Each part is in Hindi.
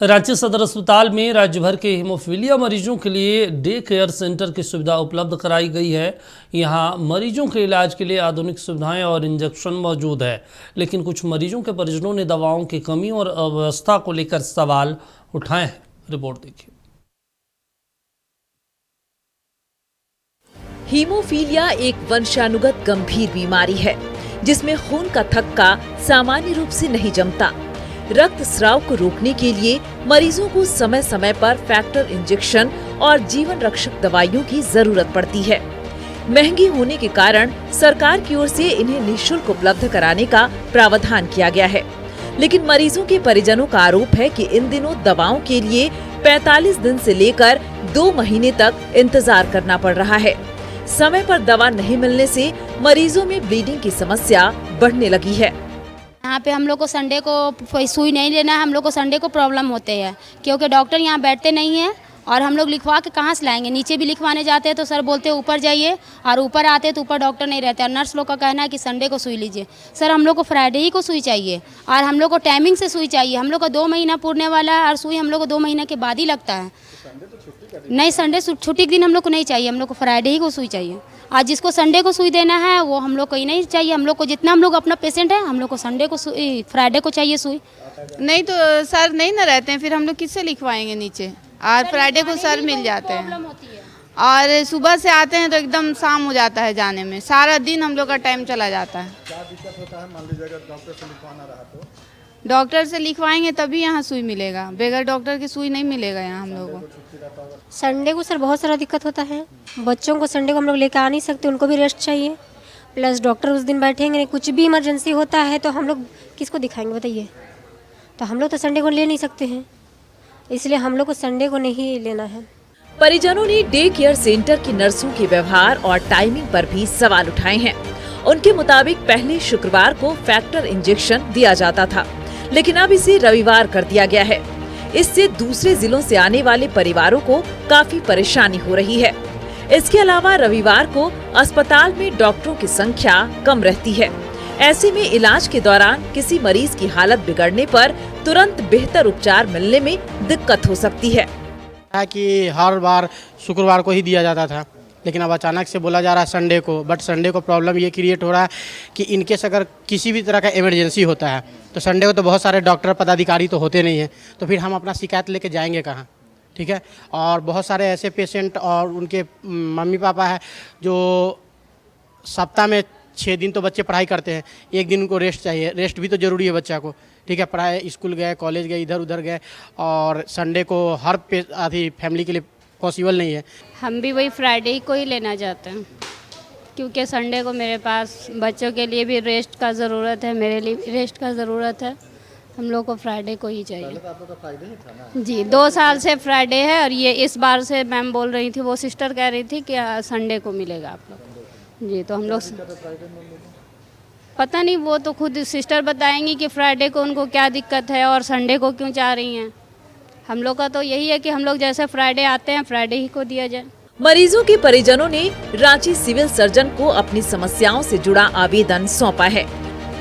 रांची सदर अस्पताल में राज्य भर के हीमोफीलिया मरीजों के लिए डे केयर सेंटर की सुविधा उपलब्ध कराई गई है। यहां मरीजों के इलाज के लिए आधुनिक सुविधाएं और इंजेक्शन मौजूद है, लेकिन कुछ मरीजों के परिजनों ने दवाओं की कमी और अव्यवस्था को लेकर सवाल उठाए हैं। रिपोर्ट देखिए। हीमोफीलिया एक वंशानुगत गंभीर बीमारी है जिसमें खून का थक्का सामान्य रूप से नहीं जमता। रक्त स्राव को रोकने के लिए मरीजों को समय समय पर फैक्टर इंजेक्शन और जीवन रक्षक दवाइयों की जरूरत पड़ती है। महंगी होने के कारण सरकार की ओर से इन्हें निःशुल्क उपलब्ध कराने का प्रावधान किया गया है, लेकिन मरीजों के परिजनों का आरोप है कि इन दिनों दवाओं के लिए 45 दिन से लेकर 2 महीने तक इंतजार करना पड़ रहा है। समय पर दवा नहीं मिलने से मरीजों में ब्लीडिंग की समस्या बढ़ने लगी है। यहाँ पे हम लोग को संडे को सुई नहीं लेना है, हम लोग को संडे को प्रॉब्लम होते हैं क्योंकि डॉक्टर यहाँ बैठते नहीं हैं और हम लोग लिखवा के कहाँ से लाएंगे। नीचे भी लिखवाने जाते हैं तो सर बोलते हैं ऊपर जाइए, और ऊपर आते हैं तो ऊपर डॉक्टर नहीं रहते और नर्स लोग का कहना है कि संडे को सुई लीजिए। सर हम लोग को फ्राइडे ही को सुई चाहिए और हम लोग को टाइमिंग से सुई चाहिए। हम लोग का 2 महीना पूरने वाला है और सुई हम लोग को 2 महीने के बाद ही लगता है। नहीं, संडे छुट्टी के दिन हम लोग को नहीं चाहिए, हम लोग को फ्राइडे ही को सुई चाहिए। आज जिसको संडे को सुई देना है वो हम लोग को ही नहीं चाहिए। हम लोग को जितना हम लोग अपना पेशेंट है हम लोग को संडे को फ्राइडे को चाहिए सुई। नहीं तो सर नहीं ना रहते हैं, फिर हम लोग किससे लिखवाएंगे नीचे, और फ्राइडे को सर मिल जाते हैं और सुबह से आते हैं तो एकदम शाम हो जाता है जाने में, सारा दिन हम लोग का टाइम चला जाता है। क्या दिक्कत होता है? मान लीजिए अगर डॉक्टर से लिखवाना रहा तो डॉक्टर से लिखवाएंगे तभी यहाँ सुई मिलेगा, बगैर डॉक्टर की सुई नहीं मिलेगा यहाँ हम लोगों को। संडे को सर बहुत सारा दिक्कत होता है। बच्चों को संडे को हम लोग लेकर आ नहीं सकते, उनको भी रेस्ट चाहिए, प्लस डॉक्टर उस दिन बैठेंगे नहीं। कुछ भी इमरजेंसी होता है तो हम लोग किसको दिखाएंगे बताइए। तो हम लोग तो संडे को ले नहीं सकते हैं, इसलिए हम लोग को संडे को नहीं लेना है। परिजनों ने डे केयर सेंटर की नर्सों के व्यवहार और टाइमिंग पर भी सवाल उठाए हैं। उनके मुताबिक पहले शुक्रवार को फैक्टर इंजेक्शन दिया जाता था, लेकिन अब इसे रविवार कर दिया गया है। इससे दूसरे जिलों से आने वाले परिवारों को काफी परेशानी हो रही है। इसके अलावा रविवार को अस्पताल में डॉक्टरों की संख्या कम रहती है। ऐसे में इलाज के दौरान किसी मरीज की हालत बिगड़ने पर तुरंत बेहतर उपचार मिलने में दिक्कत हो सकती है। कि हर बार शुक्रवार को ही दिया जाता था, लेकिन अब अचानक से बोला जा रहा है संडे को। बट संडे को प्रॉब्लम ये क्रिएट हो रहा है कि इनकेस अगर किसी भी तरह का इमरजेंसी होता है तो संडे को तो बहुत सारे डॉक्टर पदाधिकारी तो होते नहीं हैं, तो फिर हम अपना शिकायत लेके जाएंगे कहाँ? ठीक है। और बहुत सारे ऐसे पेशेंट और उनके मम्मी पापा है जो सप्ताह में 6 दिन तो बच्चे पढ़ाई करते हैं, 1 दिन उनको रेस्ट चाहिए। रेस्ट भी तो ज़रूरी है बच्चा को, ठीक है। पढ़ाई, स्कूल गए, कॉलेज गए, इधर उधर गए, और संडे को हर आधी फैमिली के लिए पॉसिबल नहीं है। हम भी वही फ्राइडे ही को ही लेना चाहते हैं क्योंकि संडे को मेरे पास बच्चों के लिए भी रेस्ट का ज़रूरत है, मेरे लिए भी रेस्ट का ज़रूरत है। हम लोग को फ्राइडे को ही चाहिए। तो आपका फ्राइडे ही था ना? जी, 2 साल से फ्राइडे है और ये इस बार से मैम बोल रही थी, वो सिस्टर कह रही थी कि संडे को मिलेगा आप लोग। जी, तो हम लोग पता नहीं, वो तो खुद सिस्टर बताएंगी कि फ्राइडे को उनको क्या दिक्कत है और संडे को क्यों चाह रही हैं। हम लोग का तो यही है कि हम लोग जैसे फ्राइडे आते हैं फ्राइडे ही को दिया जाए। मरीजों के परिजनों ने रांची सिविल सर्जन को अपनी समस्याओं से जुड़ा आवेदन सौंपा है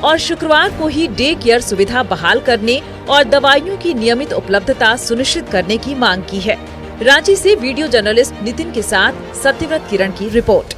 और शुक्रवार को ही डे केयर सुविधा बहाल करने और दवाइयों की नियमित उपलब्धता सुनिश्चित करने की मांग की है। रांची से वीडियो जर्नलिस्ट नितिन के साथ सत्यव्रत किरण की रिपोर्ट।